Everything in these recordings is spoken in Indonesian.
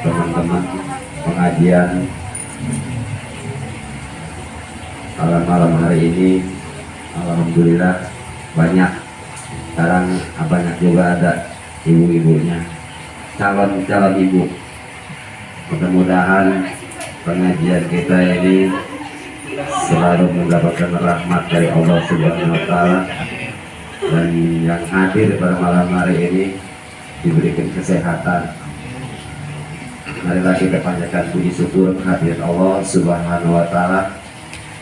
teman-teman pengajian malam hari ini. Alhamdulillah banyak, sekarang banyak juga ada ibu-ibunya, calon ibu. Mudah-mudahan pengajian kita ini selalu mendapatkan rahmat dari Allah Subhanahu wa Ta'ala, dan yang hadir pada malam hari ini diberikan kesehatan. Marilah kita panjatkan puji syukur kehadirat Allah Subhanahu wa Ta'ala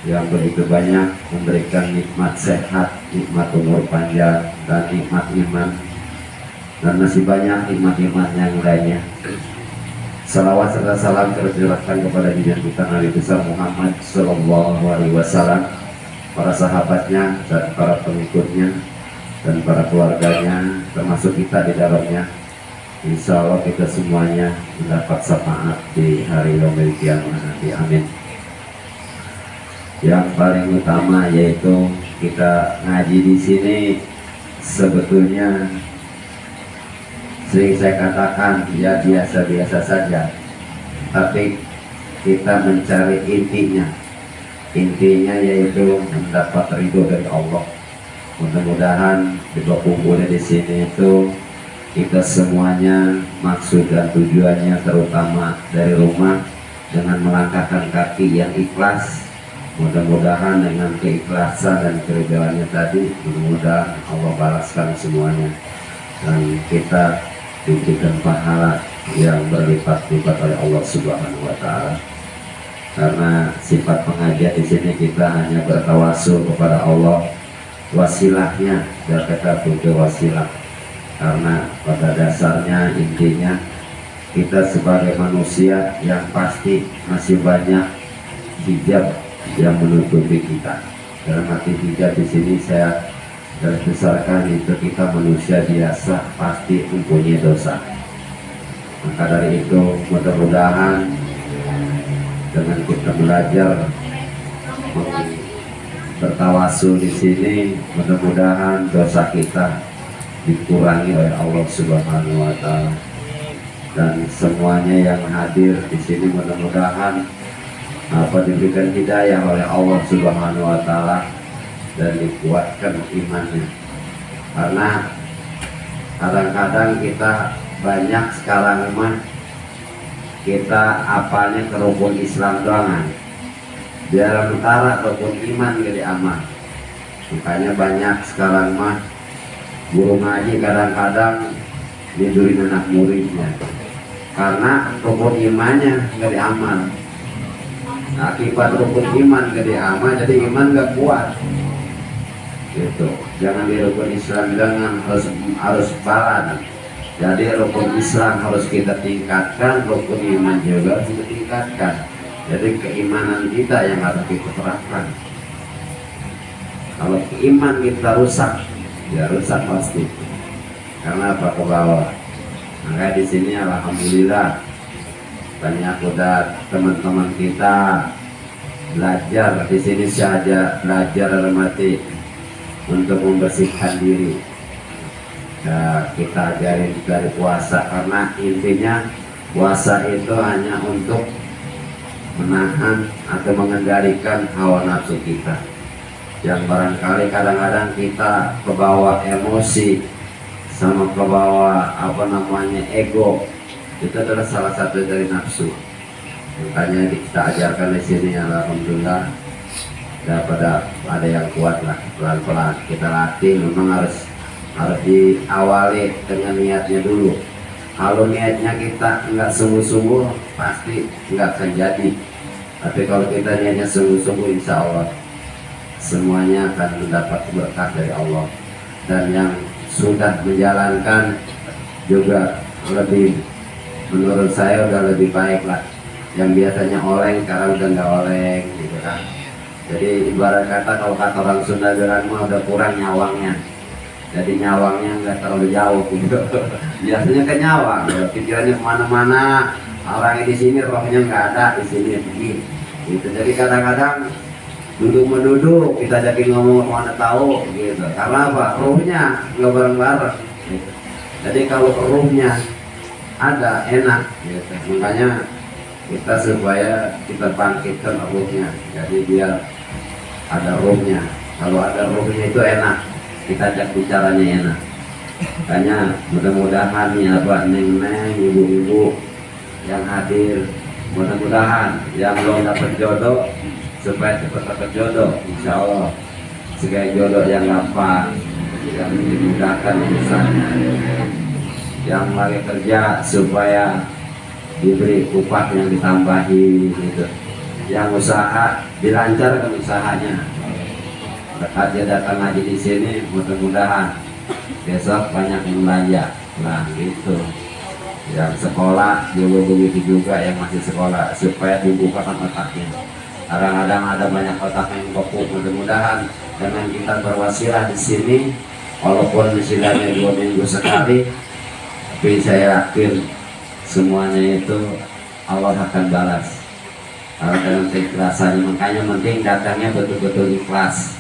yang begitu banyak memberikan nikmat sehat, nikmat umur panjang, dan nikmat iman, dan masih banyak nikmat-nikmat yang lainnya. Salawat serta salam tercurahkan kepada junjungan kita Nabi besar Muhammad Sallallahu Alaihi Wasallam, para sahabatnya dan para pengikutnya dan para keluarganya, termasuk kita di dalamnya. Insya Allah kita semuanya mendapat syafaat di hari yaumil qiyamah nanti. Amin. Yang paling utama yaitu kita ngaji di sini, sebetulnya sering saya katakan ya biasa-biasa saja, tapi kita mencari intinya yaitu mendapat ridho dari Allah. Mudah-mudahan berkumpulnya di sini itu kita semuanya maksud dan tujuannya terutama dari rumah dengan melangkahkan kaki yang ikhlas. Mudah-mudahan dengan keikhlasan dan keridhoannya tadi, mudah-mudahan Allah balaskan semuanya dan kita diberikan pahala yang berlipat-lipat oleh Allah Subhanahu wa Ta'ala. Karena sifat pengajian di sini kita hanya bertawasul kepada Allah, wasilahnya dan kita butuh wasilah. Karena pada dasarnya intinya kita sebagai manusia yang pasti masih banyak hijab yang menutupi kita. Dalam arti hijab di sini saya garis besarkan itu kita manusia biasa pasti mempunyai dosa. Maka dari itu mudah-mudahan dengan kita belajar bertawasul di sini, mudah-mudahan dosa kita dikurangi oleh Allah Subhanahu wa Ta'ala, dan semuanya yang hadir di sini mudah-mudahan diberikan hidayah oleh Allah Subhanahu wa Ta'ala dan dikuatkan imannya. Karena kadang-kadang kita banyak sekarang mah kita apalnya ke rukun Islam doang, biar mentara rukun iman gede aman. Makanya banyak sekarang mah guru ngaji kadang-kadang nidurin anak muridnya karena rukun imannya gak diamal. Akibat rukun iman gak diamal, jadi iman gak kuat gitu. Jangan di rukun Islam jangan harus balan. Jadi rukun Islam harus kita tingkatkan, rukun iman juga harus kita tingkatkan. Jadi keimanan kita yang harus kita terapkan. Kalau iman kita rusak, ya rusak pasti. Karena apa? Ke bawah. Maka di sini alhamdulillah banyak udah teman-teman kita belajar di sini saja, belajar dalam arti untuk membersihkan diri. Ya, kita ajarin dari puasa, karena intinya puasa itu hanya untuk menahan atau mengendalikan hawa nafsu kita. Yang barangkali kadang-kadang kita kebawa emosi sama kebawa ego, itu adalah salah satu dari nafsu. Makanya kita ajarkan di sini alhamdulillah daripada ada yang kuat lah, pelan-pelan kita latih. Memang harus diawali dengan niatnya dulu. Kalau niatnya kita nggak sungguh-sungguh pasti nggak akan jadi. Tapi kalau kita niatnya sungguh-sungguh, insya Allah semuanya akan mendapat berkah dari Allah. Dan yang sudah menjalankan juga lebih, menurut saya udah lebih baik lah. Yang biasanya oleng sekarang udah nggak oleng gitu kan. Jadi ibarat kata kalau kata orang Sunda bilang mah udah kurang nyawangnya. Jadi nyawangnya nggak terlalu jauh gitu. Biasanya ke nyawang, pikirannya kemana-mana. Orang di sini rohnya nggak ada, di sini pergi. Gitu. Jadi kadang-kadang duduk-menduduk kita jadi ngomong mana tahu gitu. Karena apa? Ruhnya nggak bareng-bareng. Gitu. Jadi kalau ruhnya ada enak gitu. Makanya kita supaya kita bangkitkan ruhnya, jadi biar ada ruhnya. Kalau ada ruhnya itu enak, kita ajak bicaranya enak. Makanya mudah-mudahan nih apa neng-neng, ibu-ibu yang hadir, mudah-mudahan yang belum dapat jodoh supaya cepat dapat jodoh, insya Allah. Segala jodoh yang gampang, yang dimudahkan urusannya. Yang lagi kerja supaya diberi upah yang ditambahi gitu. Yang usaha dilancarkan usahanya. Berkat dia datang ngaji di sini, mudah-mudahan besok banyak yang belanja. Nah gitu. Yang sekolah juga begitu juga, yang masih sekolah supaya dibukakan otaknya. Kadang-kadang ada banyak otak yang kopuk. Mudah-mudahan dengan kita berwasilah di sini, walaupun istilahnya 2 minggu sekali, tapi saya yakin semuanya itu Allah akan balas dengan keikhlasannya. Makanya penting datangnya betul-betul ikhlas,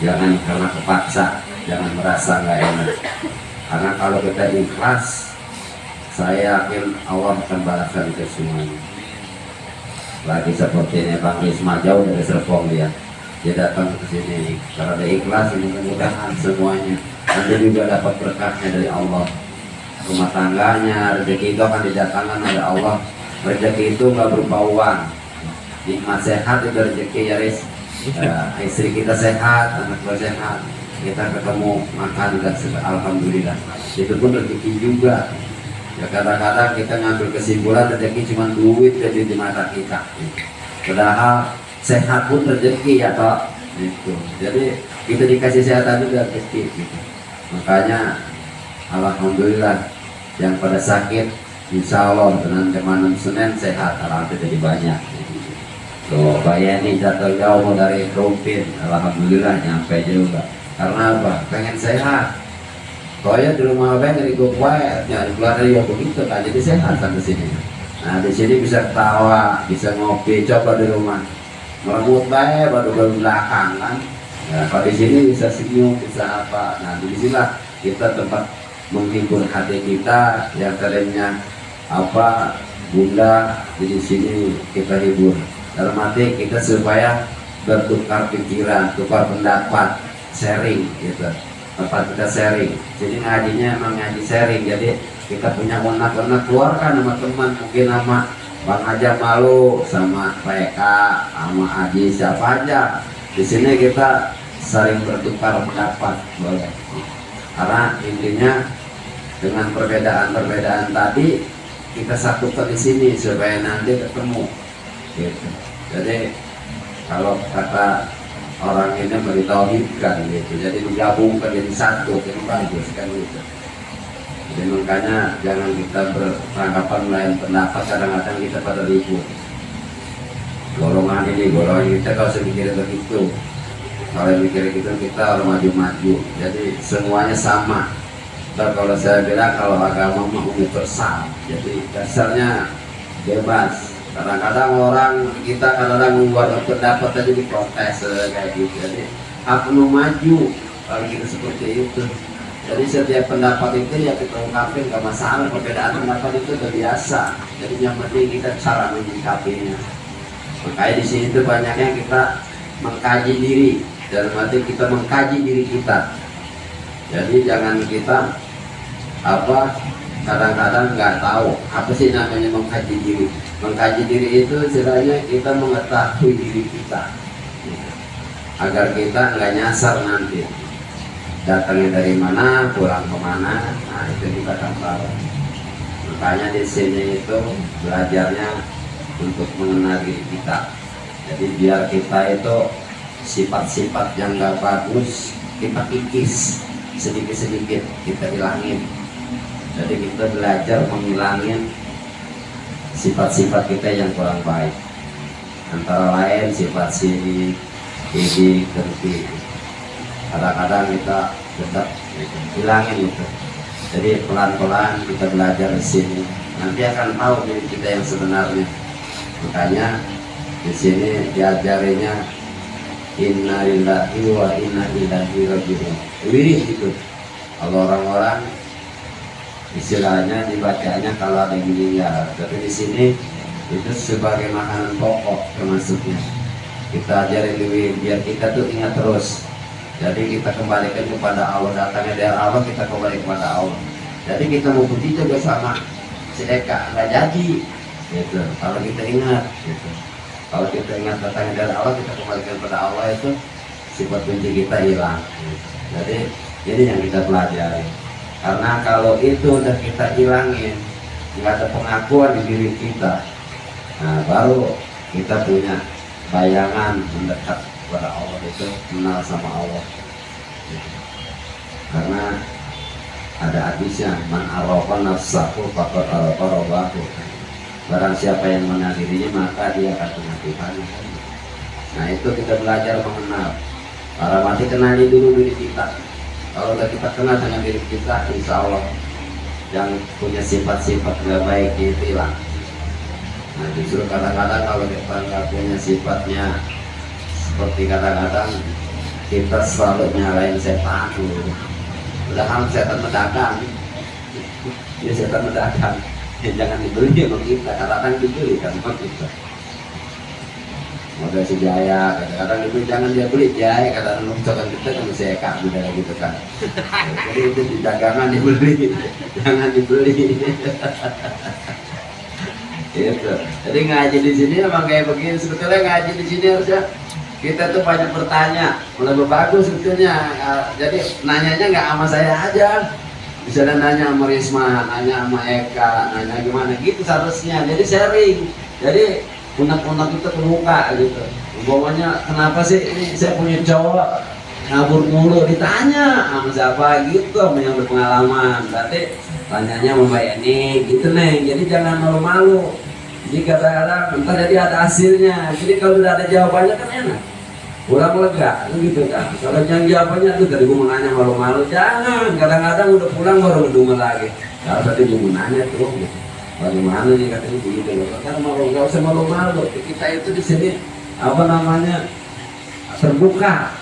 jangan karena kepaksa, jangan merasa nggak enak. Karena kalau kita ikhlas, saya yakin Allah akan balaskan itu semuanya. Lagi seperti ini Bang Risma jauh dari Serpong dia datang ke sini karena ada ikhlas, mudah-mudahan semuanya nanti juga dapat berkahnya dari Allah. Rumah tangganya, rezeki itu akan didatangkan oleh Allah. Rezeki itu nggak berupa uang. Nikmat sehat itu rezeki ya Riz. Istri kita sehat, anak kita sehat, kita ketemu makan dan alhamdulillah. Itu pun rezeki juga. Ya kadang-kadang kita ngambil kesimpulan rezeki cuma duit jadi di mata kita. Padahal sehat pun rezeki ya toh. Itu. Jadi kita dikasih sehat juga rezeki. Gitu. Makanya alhamdulillah yang pada sakit insya Allah dengan kemarin Senin sehat, alhamdulillah jadi banyak. Tuh Bayani jatuh jauh dari Rumpin, alhamdulillah nyampe juga. Karena apa? Pengen sehat. Koya di rumah pengen ikut kuat, ya keluar dari begitu kan, jadi sehat kan di sini. Nah di sini bisa ketawa, bisa ngopi, coba di rumah. Merebut baik baru belakang kan. Ya, kalau di sini bisa senyum, bisa apa. Nah di sinilah kita tempat menghibur hati kita yang tadinya apa bunda, di sini kita hibur. Dalam hati kita supaya bertukar pikiran, tukar pendapat, sharing gitu. Tempat kita sharing. Jadi ngajinya emang ngaji sharing. Jadi kita punya warna-warna keluarkan sama teman, mungkin sama Bang Aja Malu, sama PK, sama Aji siapa aja. Di sini kita saling bertukar pendapat, boleh. Karena intinya dengan perbedaan-perbedaan tadi kita satukan di sini supaya nanti ketemu. Gitu. Jadi kalau kata orang ini bertauhidkan gitu, jadi digabungkan jadi satu, itu bagus kan gitu. Jadi makanya jangan kita beranggapan lain pendapat, kadang-kadang kita pada ribut. Golongan ini, golongan kita kalau mikir begitu, kalau mikir gitu kita harus maju-maju. Jadi semuanya sama. Dan kalau saya bilang kalau agama mau universal, jadi dasarnya bebas. Kadang-kadang orang kita kadang-kadang membuat pendapat aja diprotes kayak gitu. Jadi hak lu maju kalau kita seperti itu. Jadi setiap pendapat itu ya kita ungkapin, gak masalah. Perbedaan pendapat itu udah biasa. Jadi yang penting kita cara menyikapinya. Makanya di sini tuh banyaknya kita mengkaji diri, dalam arti kita mengkaji diri kita. Jadi jangan kita kadang-kadang nggak tahu apa sih namanya mengkaji diri. Mengkaji diri itu istilahnya kita mengetahui diri kita agar kita nggak nyasar nanti datangnya dari mana, pulang kemana. Nah itu kita akan tahu. Makanya di sini itu belajarnya untuk mengenal diri kita. Jadi biar kita itu sifat-sifat yang nggak bagus kita kikis sedikit-sedikit, kita hilangin. Jadi kita belajar menghilangin sifat-sifat kita yang kurang baik. Antara lain sifat sirik, iri, dengki. Kadang-kadang kita tetap hilangin itu. Jadi pelan-pelan kita belajar di sini. Nanti akan tahu diri kita yang sebenarnya. Makanya di sini diajarinya inna lillahi wa inna ilaihi raji'un. Wirih itu. Kalau orang-orang istilahnya dibacanya kalau ada yang meninggal, tapi di sini itu sebagai makanan pokok termasuknya. Kita ajarin diri biar kita tuh ingat terus. Jadi kita kembalikan kepada Allah, datangnya dari Allah, kita kembali kepada Allah. Jadi kita mau puji juga sama si Eka nggak jadi, gitu. Kalau kita ingat, gitu. Kalau kita ingat datangnya dari Allah, kita kembalikan kepada Allah, itu sifat benci kita hilang. Gitu. Jadi ini yang kita pelajari. Karena kalau itu udah kita hilangin, nggak ada pengakuan di diri kita, nah baru kita punya bayangan mendekat kepada Allah, itu kenal sama Allah. Karena ada hadisnya, man arafa nafsahu faqad arafa rabbahu. Barang siapa yang mengenal dirinya, maka dia akan kenal Tuhannya. Nah itu kita belajar mengenal. Para mati kenali dulu diri kita. Kalau udah kita kenal dengan diri kita, insya Allah yang punya sifat-sifat gak baik itu hilang. Nah justru kadang-kadang kalau kita nggak punya sifatnya, seperti kadang-kadang kita selalu nyalain setan. Padahal setan pedagang, ya setan pedagang, ya jangan dibeli sama kita, kadang-kadang dibeli kan sama kita. Modal si Jaya, kadang-kadang dibeli, jangan dia beli Jaya, kadang-kadang misalkan kita kan saya kak budaya gitu kan. Jadi itu di dagangan dibeli, jangan dibeli. Gitu. Jadi ngaji di sini emang kayak begini. Sebetulnya ngaji di sini harusnya kita tuh banyak bertanya, lebih bagus sebetulnya. Jadi nanyanya nggak sama saya aja, misalnya nanya sama Risma, nanya sama Eka, nanya gimana gitu seharusnya. Jadi sharing, jadi unek-unek itu terbuka gitu. Umpamanya kenapa sih ini saya punya cowok ngabur mulu, ditanya sama siapa gitu, sama yang berpengalaman. Berarti tanyanya sama Mbak Yani gitu nih. Jadi jangan malu-malu. Jadi kadang-kadang entar jadi ada hasilnya. Jadi kalau udah ada jawabannya kan enak, kurang lega gitu kan. Kalau yang jawabannya tuh tadi gue mau nanya malu-malu, jangan. Kadang-kadang udah pulang baru ngedumel lagi. Kalau tadi gue mau nanya tuh, bagaimana nih katanya begitu loh. Kan malu, nggak usah malu-malu. Kita itu di sini apa namanya terbuka.